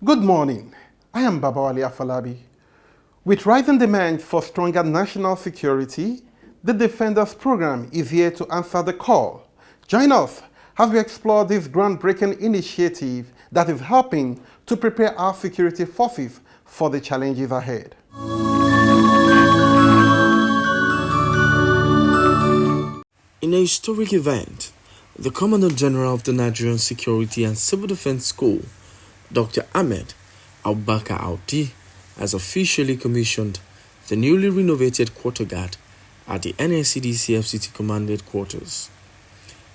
Good morning. I am Babawali Afalabi. With rising demand for stronger national security, the Defenders Program is here to answer the call. Join us as we explore this groundbreaking initiative that is helping to prepare our security forces for the challenges ahead. In a historic event, the Commandant General of the Nigerian Security and Civil Defense School, Dr. Ahmed Abubakar Audi, has officially commissioned the newly renovated quarter guard at the NSCDC FCT Command Headquarters.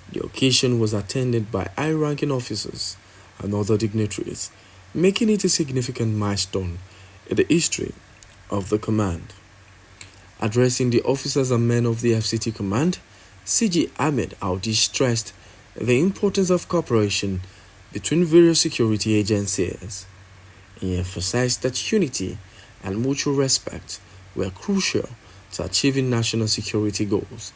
The occasion was attended by high-ranking officers and other dignitaries, making it a significant milestone in the history of the command. Addressing the officers and men of the FCT Command, CG Ahmed Audi stressed the importance of cooperation between various security agencies. He emphasized that unity and mutual respect were crucial to achieving national security goals,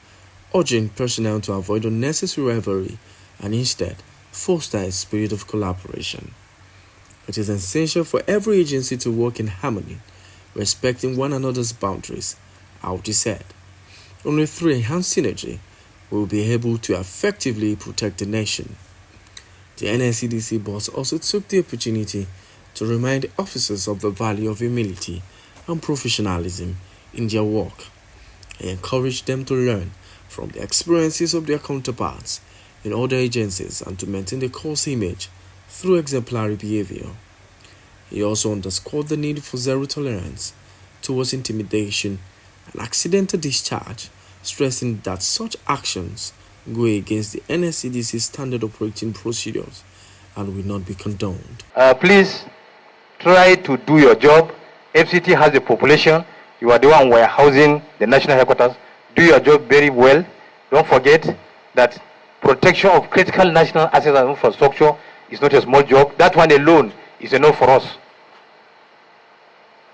urging personnel to avoid unnecessary rivalry and instead foster a spirit of collaboration. It is essential for every agency to work in harmony, respecting one another's boundaries, Audi said. Only through enhanced synergy we will be able to effectively protect the nation. The NSCDC boss also took the opportunity to remind officers of the value of humility and professionalism in their work. He encouraged them to learn from the experiences of their counterparts in other agencies and to maintain the course image through exemplary behavior. He also underscored the need for zero tolerance towards intimidation and accidental discharge, stressing that such actions go against the NSCDC standard operating procedures and will not be condoned. Please try to do your job. FCT has the population. You are the one warehousing the national headquarters. Do your job very well. Don't forget that protection of critical national assets and infrastructure is not a small job. That one alone is enough for us.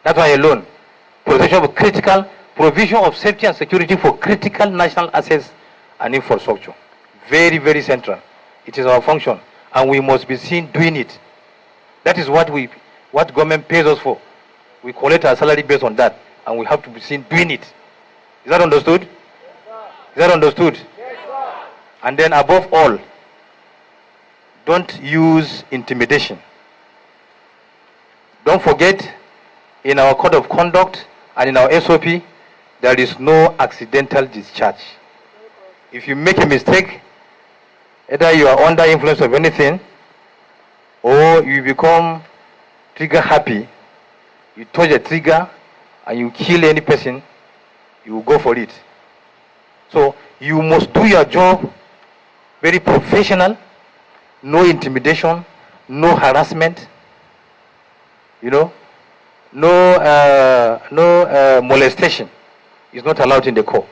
That one alone. Provision of safety and security for critical national assets and infrastructure. Very, very central. It is our function, and we must be seen doing it. That is what government pays us for. We collect our salary based on that, and we have to be seen doing it. Is that understood? Yes, is that understood? Yes, sir. And then above all, don't use intimidation. Don't forget, in our code of conduct and in our SOP, there is no accidental discharge. If you make a mistake, either you are under influence of anything or you become trigger happy, you touch a trigger and you kill any person, you will go for it. So you must do your job very professional, no intimidation, no harassment, no molestation is not allowed in the corps.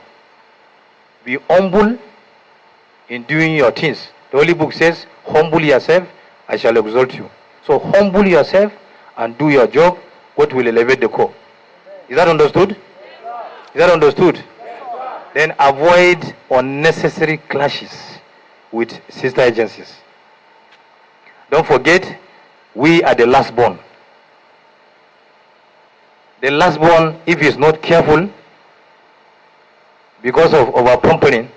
Be humble in doing your things. The Holy Book says, humble yourself, I shall exalt you. So humble yourself and do your job, what will elevate the corps. Is that understood? Is that understood? Then avoid unnecessary clashes with sister agencies. Don't forget, we are the last born. The last born, if he is not careful, because of over-pumping,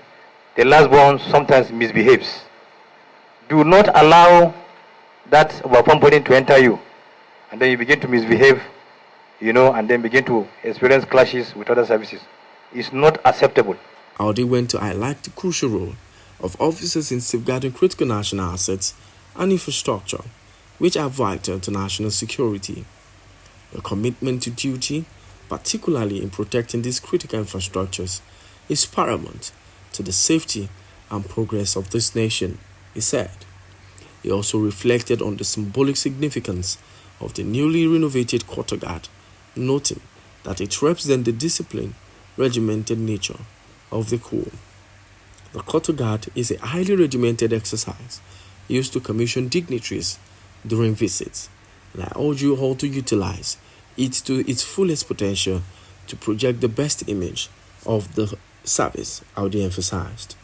the last born sometimes misbehaves. Do not allow that over-pumping to enter you. And then you begin to misbehave, and then begin to experience clashes with other services. It's not acceptable. Audi went to highlight the crucial role of officers in safeguarding critical national assets and infrastructure, which are vital to national security. The commitment to duty, particularly in protecting these critical infrastructures, is paramount to the safety and progress of this nation, he said. He also reflected on the symbolic significance of the newly renovated quarter guard, noting that it represents the disciplined, regimented nature of the Corps. The quarter guard is a highly regimented exercise used to commission dignitaries during visits, and I urge you all to utilize it to its fullest potential to project the best image of the service, Audi emphasized.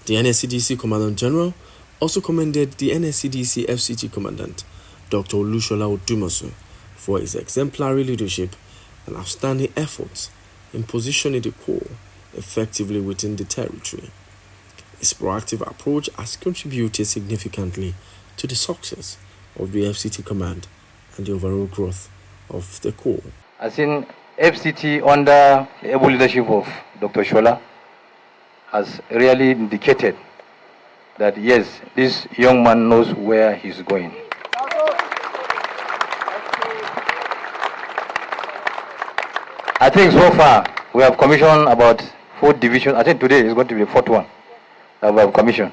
The NSCDC Commandant General also commended the NSCDC FCT Commandant, Dr. Olushola Odumosu for his exemplary leadership and outstanding efforts in positioning the Corps effectively within the territory. His proactive approach has contributed significantly to the success of the FCT command and the overall growth of the Corps. As in FCT under the able leadership of Dr. Shola has really indicated that yes, this young man knows where he's going. I think so far we have commissioned about 4 divisions. I think today is going to be the 4th one that we have commissioned.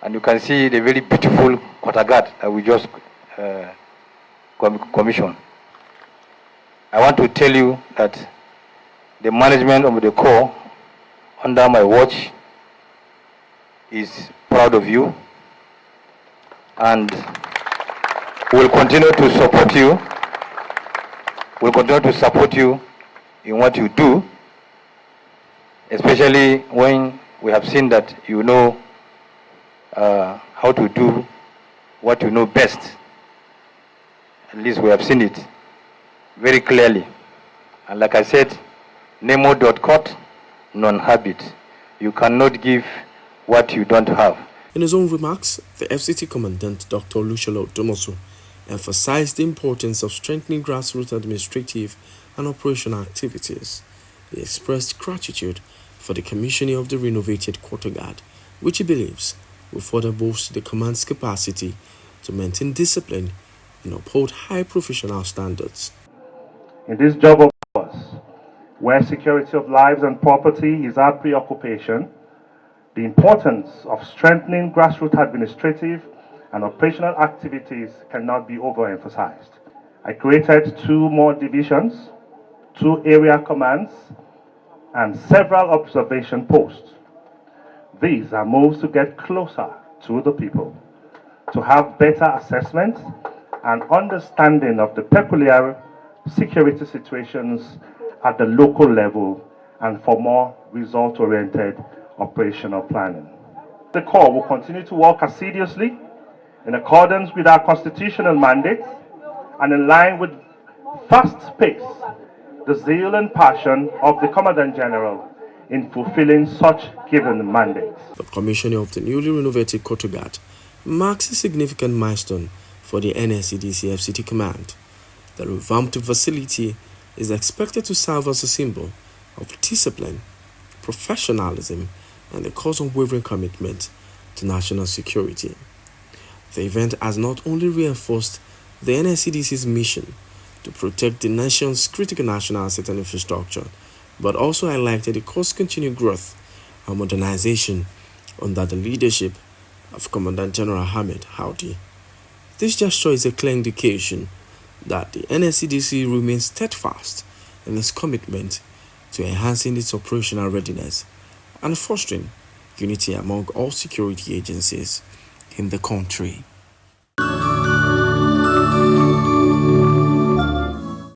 And you can see the very beautiful quarter guard that we just commissioned. I want to tell you that the management of the Corps under my watch is proud of you and will continue to support you. Will continue to support you in what you do, especially when we have seen that you know how to do what you know best. At least we have seen it very clearly. And like I said, nemo quod non habit. You cannot give what you don't have. In his own remarks, the FCT Commandant Dr. Olushola Odumosu emphasized the importance of strengthening grassroots administrative and operational activities. He expressed gratitude for the commissioning of the renovated quarter guard, which he believes will further boost the command's capacity to maintain discipline and uphold high professional standards. In this job of ours, where security of lives and property is our preoccupation, the importance of strengthening grassroots administrative and operational activities cannot be overemphasized. I created 2 more divisions, 2 area commands, and several observation posts. These are moves to get closer to the people, to have better assessment and understanding of the peculiar security situations at the local level and for more result-oriented operational planning. The Corps will continue to work assiduously in accordance with our constitutional mandate and in line with fast pace, the zeal and passion of the Commandant General in fulfilling such given mandates. The commissioning of the newly renovated quarter guard marks a significant milestone for the NSCDC FCT Command. The revamped facility is expected to serve as a symbol of discipline, professionalism, and the Corps' unwavering commitment to national security. The event has not only reinforced the NSCDC's mission to protect the nation's critical national assets and infrastructure, but also highlighted the Corps' continued growth and modernization under the leadership of Commandant General Hamid Houti. This gesture is a clear indication that the NSCDC remains steadfast in its commitment to enhancing its operational readiness and fostering unity among all security agencies in the country.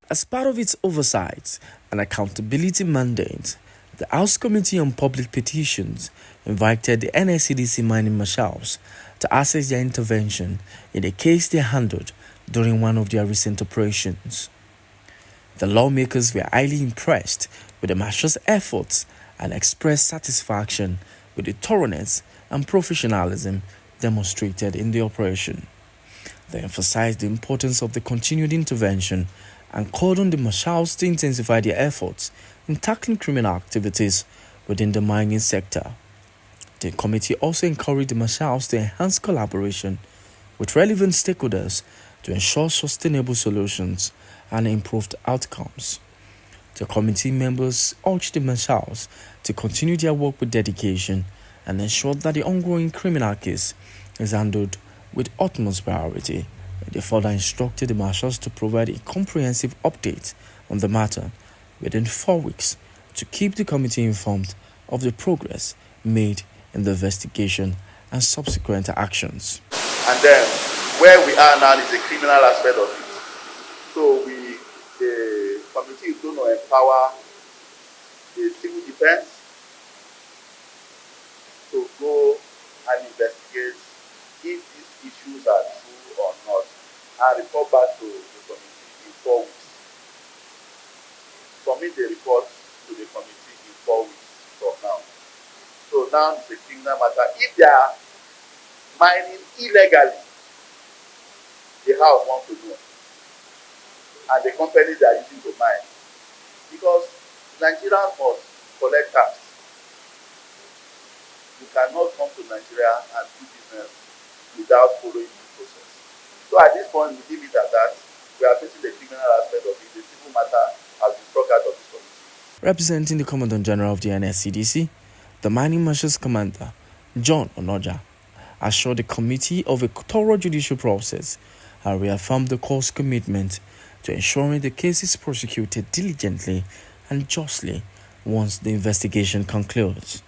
As part of its oversight and accountability mandate, the House Committee on Public Petitions invited the NSCDC mining marshals to assess their intervention in a case they handled during one of their recent operations. The lawmakers were highly impressed with the marshals' efforts and expressed satisfaction with the thoroughness and professionalism demonstrated in the operation. They emphasized the importance of the continued intervention and called on the marshals to intensify their efforts in tackling criminal activities within the mining sector. The committee also encouraged the marshals to enhance collaboration with relevant stakeholders to ensure sustainable solutions and improved outcomes. The committee members urged the marshals to continue their work with dedication and ensure that the ongoing criminal case is handled with utmost priority. They further instructed the marshals to provide a comprehensive update on the matter within 4 weeks to keep the committee informed of the progress made in the investigation and subsequent actions. And then where we are now is the criminal aspect of it. So the committee is going to empower the civil defense to go and investigate if these issues are true or not. back to the committee in 4 weeks. Submit the report to the committee in 4 weeks from now. So now it's a criminal matter. If they are mining illegally, the house wants to know, and the companies they are using to mine, because Nigerians must collect tax. You cannot come to Nigeria and do business without following due process. So at this point, we leave it at that. We are facing the criminal aspect of it. The civil matter has been struck out of this committee. Representing the Commandant General of the NSCDC, the Mining Marshal's Commander, John Onoja, assured the committee of a thorough judicial process and reaffirmed the Court's commitment to ensuring the case is prosecuted diligently and justly once the investigation concludes.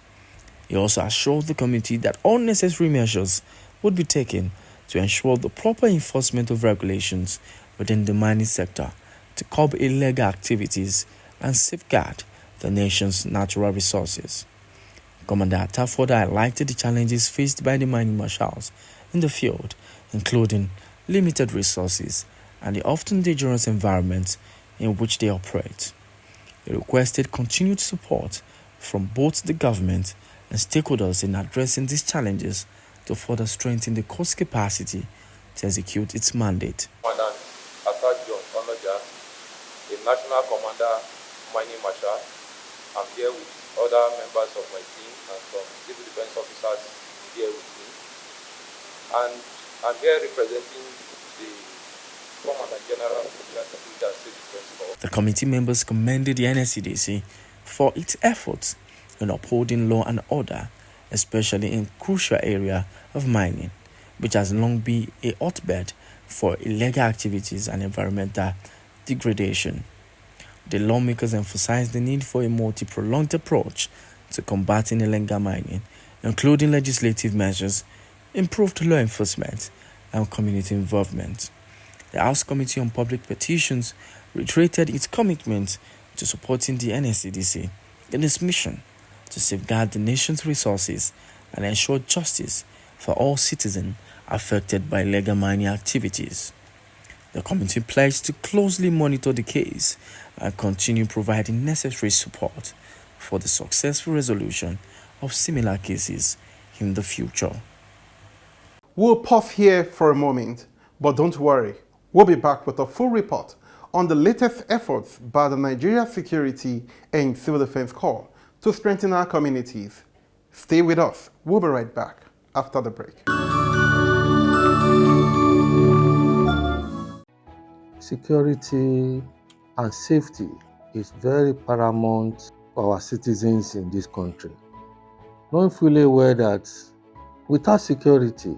He also assured the committee that all necessary measures would be taken to ensure the proper enforcement of regulations within the mining sector to curb illegal activities and safeguard the nation's natural resources. Commander Atta further highlighted the challenges faced by the mining marshals in the field, including limited resources and the often dangerous environment in which they operate. He requested continued support from both the government and stakeholders in addressing these challenges to further strengthen the court's capacity to execute its mandate. Commandant Atta John Onoja, the National Commander Mining Marshal. I'm here with other members of my team and some civil defense officers here with me. And I'm here representing the Commandant General of the Security and Civil Defense Corps. The committee members commended the NSCDC for its efforts in upholding law and order, especially in crucial area of mining, which has long been a hotbed for illegal activities and environmental degradation. The lawmakers emphasized the need for a multi-pronged approach to combating illegal mining, including legislative measures, improved law enforcement, and community involvement. The House Committee on Public Petitions reiterated its commitment to supporting the NSCDC in its mission to safeguard the nation's resources and ensure justice for all citizens affected by illegal mining activities. The committee pledged to closely monitor the case and continue providing necessary support for the successful resolution of similar cases in the future. We'll pause here for a moment, but don't worry. We'll be back with a full report on the latest efforts by the Nigeria Security and Civil Defense Corps to strengthen our communities. Stay with us. We'll be right back after the break. Security and safety is very paramount for our citizens in this country. Knowing fully well that without security,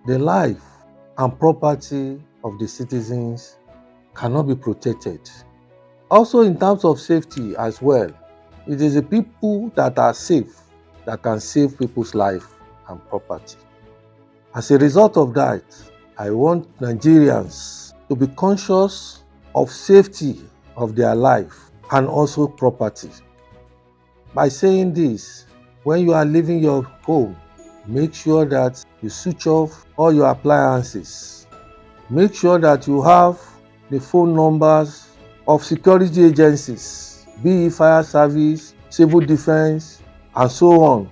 the life and property of the citizens cannot be protected. Also, in terms of safety as well, it is the people that are safe that can save people's life and property. As a result of that, I want Nigerians to be conscious of safety of their life and also property. By saying this, when you are leaving your home, make sure that you switch off all your appliances. Make sure that you have the phone numbers of security agencies, be it fire service, civil defense, and so on,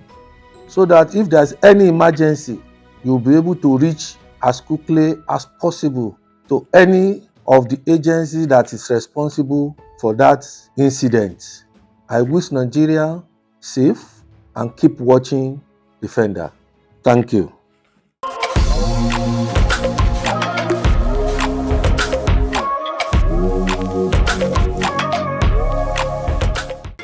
so that if there's any emergency, you'll be able to reach as quickly as possible to any of the agencies that is responsible for that incident. I wish Nigeria safe and keep watching Defender. Thank you.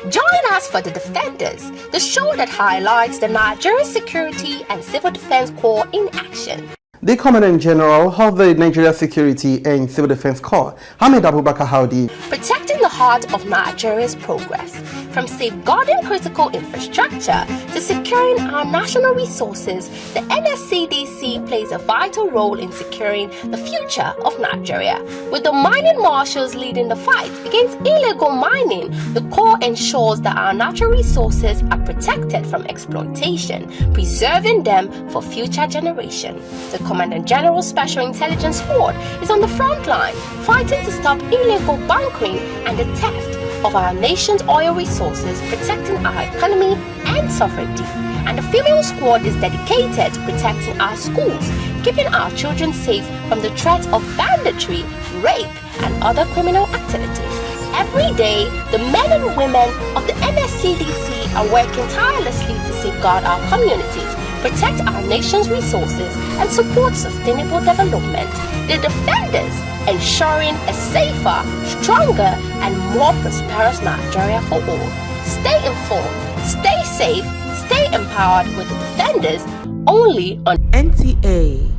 Join us for The Defenders, the show that highlights the Nigerian Security and Civil Defense Corps in action. The Commandant General of the Nigeria Security and Civil Defense Corps, Hamid Abubakar Haudi. Protecting the heart of Nigeria's progress. From safeguarding critical infrastructure to securing our national resources, the NSCDC plays a vital role in securing the future of Nigeria. With the mining marshals leading the fight against illegal mining, the Corps ensures that our natural resources are protected from exploitation, preserving them for future generations. The Commandant General Special Intelligence Squad is on the front line, fighting to stop illegal bunkering and the theft of our nation's oil resources, protecting our economy and sovereignty. And the female squad is dedicated to protecting our schools, keeping our children safe from the threat of banditry, rape, and other criminal activities. Every day, the men and women of the NSCDC are working tirelessly to safeguard our communities, protect our nation's resources, and support sustainable development. The defenders, ensuring a safer, stronger, and more prosperous Nigeria for all. Stay informed, stay safe, stay empowered with the defenders, only on NTA.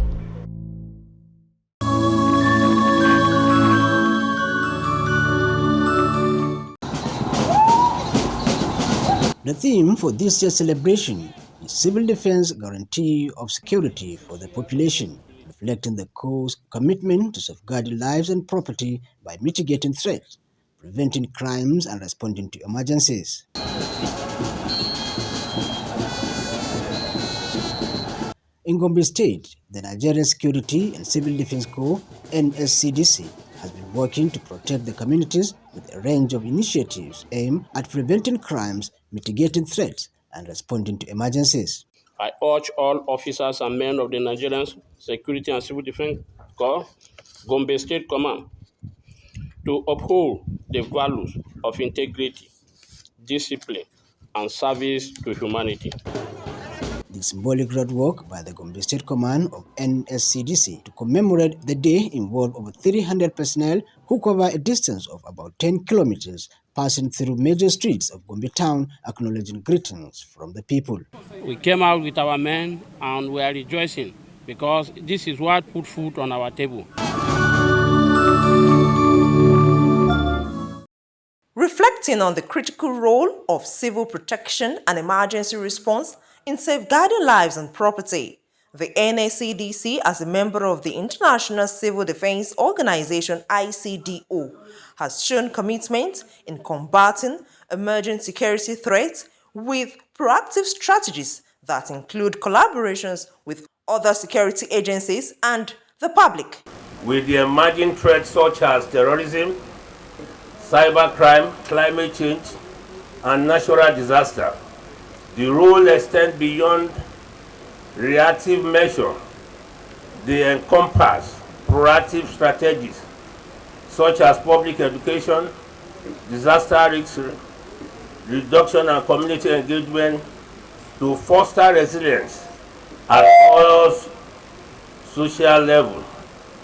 The theme for this year's celebration is Civil Defense Guarantee of Security for the Population, reflecting the Corps' commitment to safeguarding lives and property by mitigating threats, preventing crimes, and responding to emergencies. In Gombe State, the Nigerian Security and Civil Defense Corps (NSCDC) has been working to protect the communities with a range of initiatives aimed at preventing crimes, mitigating threats, and responding to emergencies. I urge all officers and men of the Nigerian Security and Civil Defense Corps, Gombe State Command, to uphold the values of integrity, discipline, and service to humanity. The symbolic road walk by the Gombe State Command of NSCDC to commemorate the day involved over 300 personnel who cover a distance of about 10 kilometers, passing through major streets of Gombe town, acknowledging greetings from the people. We came out with our men and we are rejoicing because this is what put food on our table. Reflecting on the critical role of civil protection and emergency response in safeguarding lives and property, the NSCDC, as a member of the International Civil Defense Organization (ICDO), has shown commitment in combating emerging security threats with proactive strategies that include collaborations with other security agencies and the public. With the emerging threats such as terrorism, cybercrime, climate change, and natural disaster, the role extends beyond reactive measures. They encompass proactive strategies such as public education, disaster risk reduction, and community engagement to foster resilience at all social levels.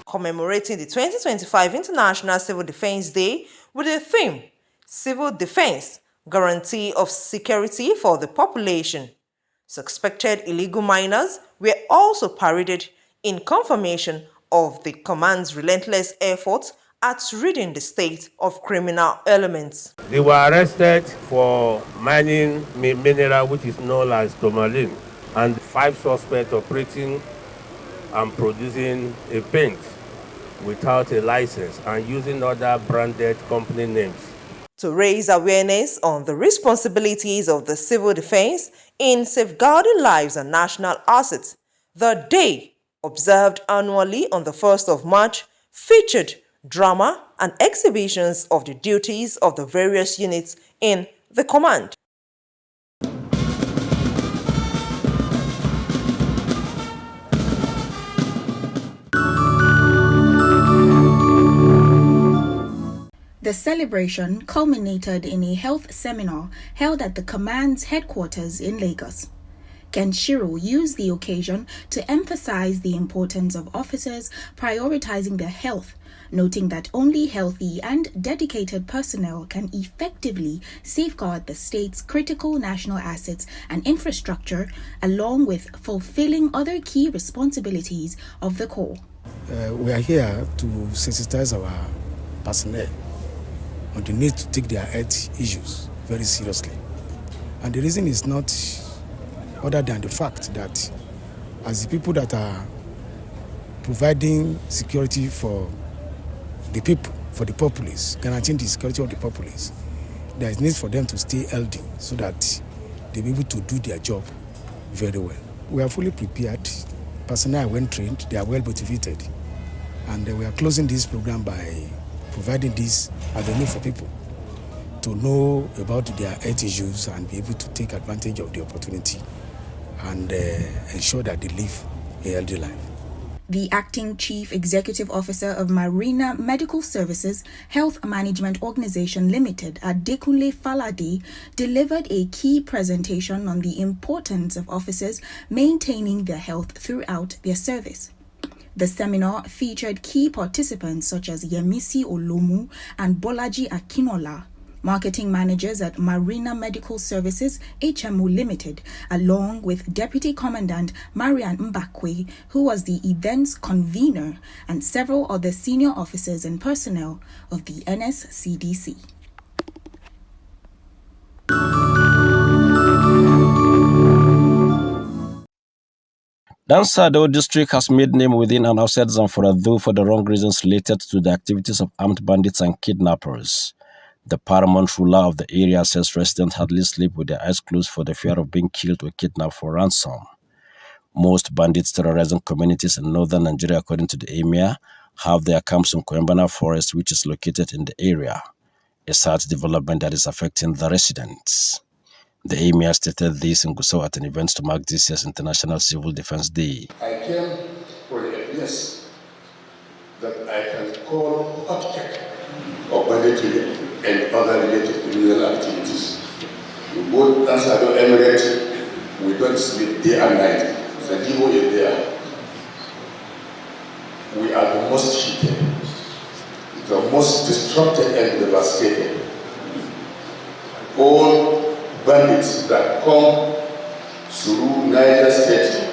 Commemorating the 2025 International Civil Defense Day with the theme, Civil Defense, Guarantee of Security for the Population. Suspected illegal miners were also paraded in confirmation of the command's relentless efforts at ridding the state of criminal elements. They were arrested for mining mineral which is known as tourmaline, and 5 suspects operating and producing a paint without a license and using other branded company names. To raise awareness on the responsibilities of the civil defense in safeguarding lives and national assets, the day, observed annually on the 1st of March, featured drama and exhibitions of the duties of the various units in the command. The celebration culminated in a health seminar held at the command's headquarters in Lagos. Ken Shiro used the occasion to emphasize the importance of officers prioritizing their health, noting that only healthy and dedicated personnel can effectively safeguard the state's critical national assets and infrastructure, along with fulfilling other key responsibilities of the Corps. We are here to sensitize our personnel on the need to take their health issues very seriously. And the reason is not other than the fact that as the people that are providing security for the people, for the populace, guaranteeing the security of the populace, there is need for them to stay healthy so that they'll be able to do their job very well. We are fully prepared. Personnel are well trained, they are well motivated. And we are closing this program by providing this avenue for people to know about their health issues and be able to take advantage of the opportunity and ensure that they live a healthy life. The Acting Chief Executive Officer of Marina Medical Services Health Management Organization Limited, Adekunle Falade, delivered a key presentation on the importance of officers maintaining their health throughout their service. The seminar featured key participants such as Yemisi Olomu and Bolaji Akinola, marketing managers at Marina Medical Services HMO Limited, along with Deputy Commandant Marian Mbakwe, who was the event's convener, and several other senior officers and personnel of the NSCDC. Dansado district has made name within and outside Zamfara, though for the wrong reasons related to the activities of armed bandits and kidnappers. The paramount ruler of the area says residents hardly sleep with their eyes closed for the fear of being killed or kidnapped for ransom. Most bandits terrorizing communities in northern Nigeria, according to the emir, have their camps in Koyambana Forest, which is located in the area, a sad development that is affecting the residents. The emir stated this in Gusau at an event to mark this year's International Civil Defense Day. I came for a place that I can call upcheck of banditry and other related criminal activities. We both Dansado Emirate, we don't sleep day and night. Sanjibo is there. We are the most cheated, the most destructed and devastated. All bandits that come through Niger State,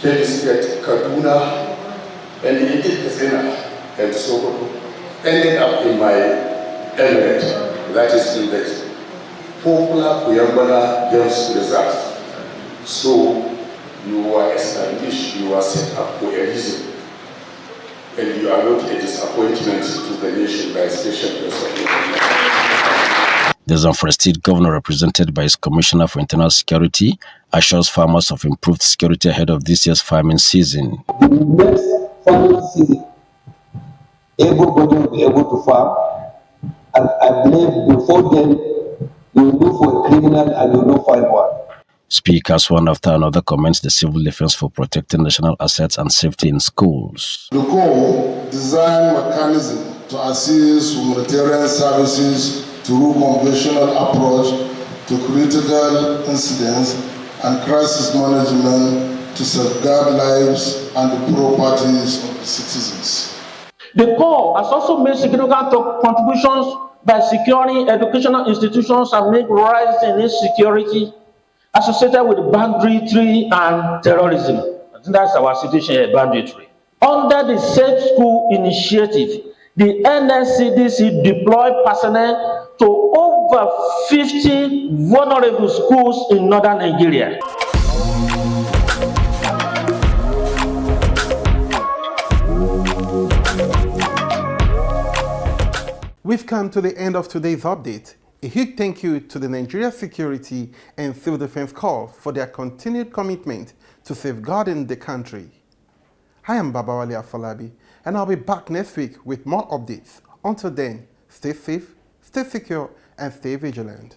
Kebbi State, Kaduna, and indeed Katsina and Sokoto ended up in my emirate, that is in the popular Kuyambana Games Reserve. So you are established, you are set up for a reason, and you are not a disappointment to the nation by special person. The Zamfara State Governor, represented by his Commissioner for Internal Security, assures farmers of improved security ahead of this year's farming season. The next farming season, everybody will be able to farm, and I believe before then, you will look for a criminal and you will find one. Speakers one after another comments the civil defense for protecting national assets and safety in schools. The core design mechanism to assist humanitarian services through conventional approach to critical incidents and crisis management to safeguard lives and the properties of the citizens. The Corps has also made significant contributions by securing educational institutions and make rise in insecurity associated with banditry and terrorism. I think that's our situation here, banditry. Under the Safe School Initiative, the NSCDC deployed personnel to over 50 vulnerable schools in northern Nigeria. We've come to the end of today's update. A huge thank you to the Nigeria Security and Civil Defense Corps for their continued commitment to safeguarding the country. I am Babawale Afolabi, and I'll be back next week with more updates. Until then, stay safe, stay secure, and stay vigilant.